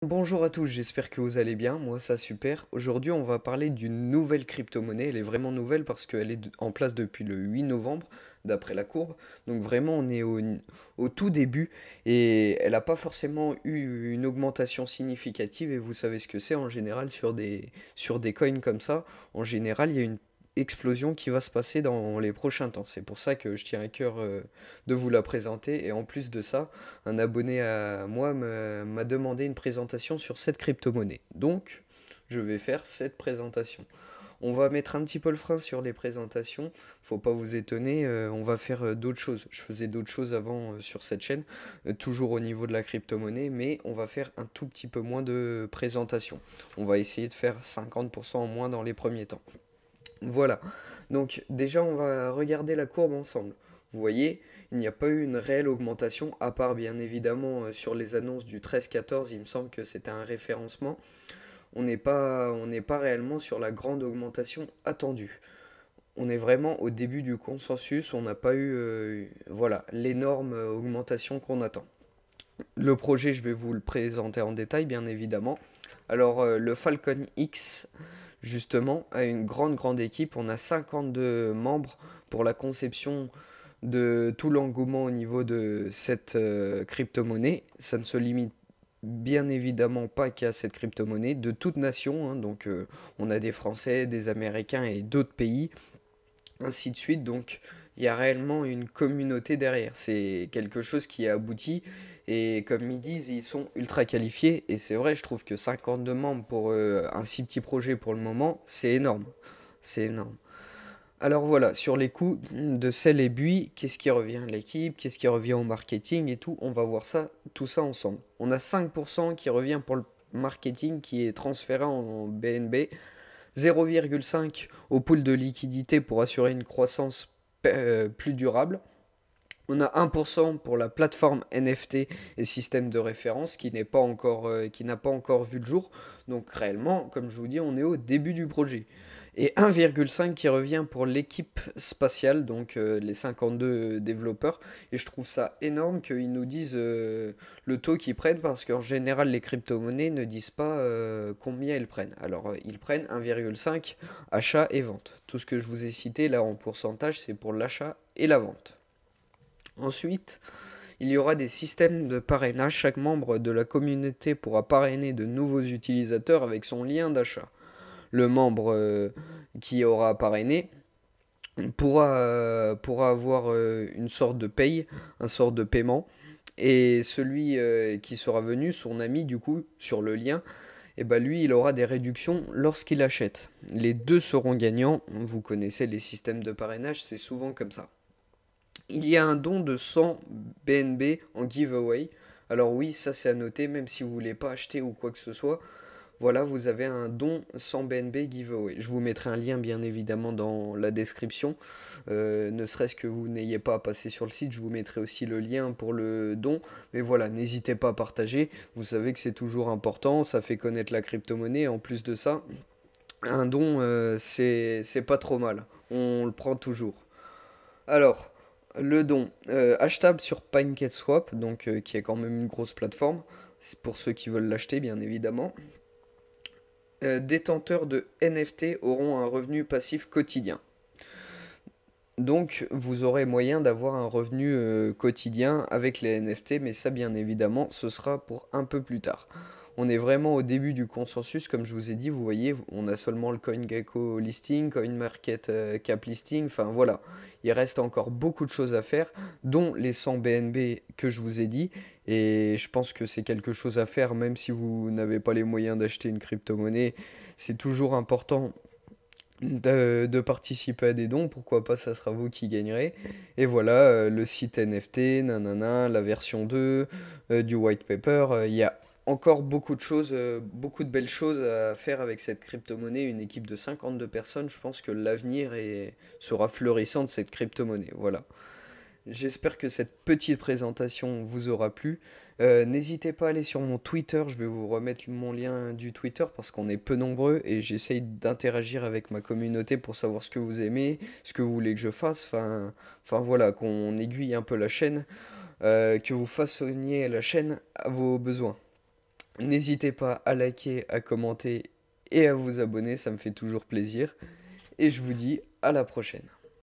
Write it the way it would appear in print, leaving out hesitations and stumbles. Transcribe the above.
Bonjour à tous, j'espère que vous allez bien, moi ça super. Aujourd'hui on va parler d'une nouvelle crypto-monnaie, elle est vraiment nouvelle parce qu'elle est en place depuis le 8 novembre d'après la courbe. Donc vraiment on est au tout début et elle n'a pas forcément eu une augmentation significative et vous savez ce que c'est en général sur des coins comme ça. En général il y a une explosion qui va se passer dans les prochains temps. C'est pour ça que je tiens à cœur de vous la présenter et en plus de ça un abonné à moi m'a demandé une présentation sur cette crypto-monnaie. Donc, je vais faire cette présentation. On va mettre un petit peu le frein sur les présentations. Faut pas vous étonner, on va faire d'autres choses. Je faisais d'autres choses avant sur cette chaîne, toujours au niveau de la crypto-monnaie, mais on va faire un tout petit peu moins de présentations. On va essayer de faire 50% en moins dans les premiers temps. Voilà. Donc déjà, on va regarder la courbe ensemble. Vous voyez, il n'y a pas eu une réelle augmentation, à part bien évidemment sur les annonces du 13-14, il me semble que c'était un référencement. On n'est pas réellement sur la grande augmentation attendue. On est vraiment au début du consensus, on n'a pas eu voilà, l'énorme augmentation qu'on attend. Le projet, je vais vous le présenter en détail, bien évidemment. Alors, le Falcon X, justement, a une grande équipe. On a 52 membres pour la conception de tout l'engouement au niveau de cette crypto-monnaie. Ça ne se limite bien évidemment pas qu'à cette crypto-monnaie, de toute nation, hein. Donc, on a des Français, des Américains et d'autres pays ainsi de suite. Donc il y a réellement une communauté derrière. C'est quelque chose qui a abouti. Et comme ils disent, ils sont ultra qualifiés. Et c'est vrai, je trouve que 52 membres pour un si petit projet pour le moment, c'est énorme. C'est énorme. Alors voilà, sur les coûts de sel et buis, qu'est-ce qui revient à l'équipe, qu'est-ce qui revient au marketing et tout, on va voir ça, tout ça ensemble. On a 5% qui revient pour le marketing qui est transféré en BNB, 0,5 au pool de liquidité pour assurer une croissance plus durable. On a 1% pour la plateforme NFT et système de référence qui n'a pas encore vu le jour. Donc réellement, comme je vous dis, on est au début du projet. Et 1,5 qui revient pour l'équipe spatiale, donc les 52 développeurs. Et je trouve ça énorme qu'ils nous disent le taux qu'ils prennent, parce qu'en général, les crypto-monnaies ne disent pas combien ils prennent. Alors, ils prennent 1,5 achat et vente. Tout ce que je vous ai cité là en pourcentage, c'est pour l'achat et la vente. Ensuite, il y aura des systèmes de parrainage. Chaque membre de la communauté pourra parrainer de nouveaux utilisateurs avec son lien d'achat. Le membre qui aura parrainé pourra avoir une sorte de paye, un sort de paiement. Et celui qui sera venu, son ami du coup, sur le lien, et bah lui, il aura des réductions lorsqu'il achète. Les deux seront gagnants. Vous connaissez les systèmes de parrainage, c'est souvent comme ça. Il y a un don de 100 BNB en giveaway. Alors oui, ça c'est à noter, même si vous voulez pas acheter ou quoi que ce soit. Voilà, vous avez un don 100 BNB giveaway. Je vous mettrai un lien bien évidemment dans la description. Ne serait-ce que vous n'ayez pas à passer sur le site, je vous mettrai aussi le lien pour le don. Mais voilà, n'hésitez pas à partager. Vous savez que c'est toujours important, ça fait connaître la crypto-monnaie. En plus de ça, un don, c'est pas trop mal. On le prend toujours. Alors, le don, achetable sur PancakeSwap, donc qui est quand même une grosse plateforme, c'est pour ceux qui veulent l'acheter bien évidemment. Détenteurs de NFT auront un revenu passif quotidien. Donc vous aurez moyen d'avoir un revenu quotidien avec les NFT, mais ça bien évidemment ce sera pour un peu plus tard. On est vraiment au début du consensus, comme je vous ai dit, vous voyez, on a seulement le CoinGecko listing, CoinMarketCap listing, enfin voilà. Il reste encore beaucoup de choses à faire, dont les 100 BNB que je vous ai dit, et je pense que c'est quelque chose à faire, même si vous n'avez pas les moyens d'acheter une crypto-monnaie, c'est toujours important de participer à des dons, pourquoi pas, ça sera vous qui gagnerez. Et voilà, le site NFT, nanana, la version 2, du white paper, il y a encore beaucoup de choses, beaucoup de belles choses à faire avec cette crypto-monnaie. Une équipe de 52 personnes, je pense que sera florissant de cette crypto-monnaie. Voilà. J'espère que cette petite présentation vous aura plu. N'hésitez pas à aller sur mon Twitter, je vais vous remettre mon lien du Twitter parce qu'on est peu nombreux et j'essaye d'interagir avec ma communauté pour savoir ce que vous aimez, ce que vous voulez que je fasse, enfin voilà, qu'on aiguille un peu la chaîne, que vous façonniez la chaîne à vos besoins. N'hésitez pas à liker, à commenter et à vous abonner, ça me fait toujours plaisir. Et je vous dis à la prochaine.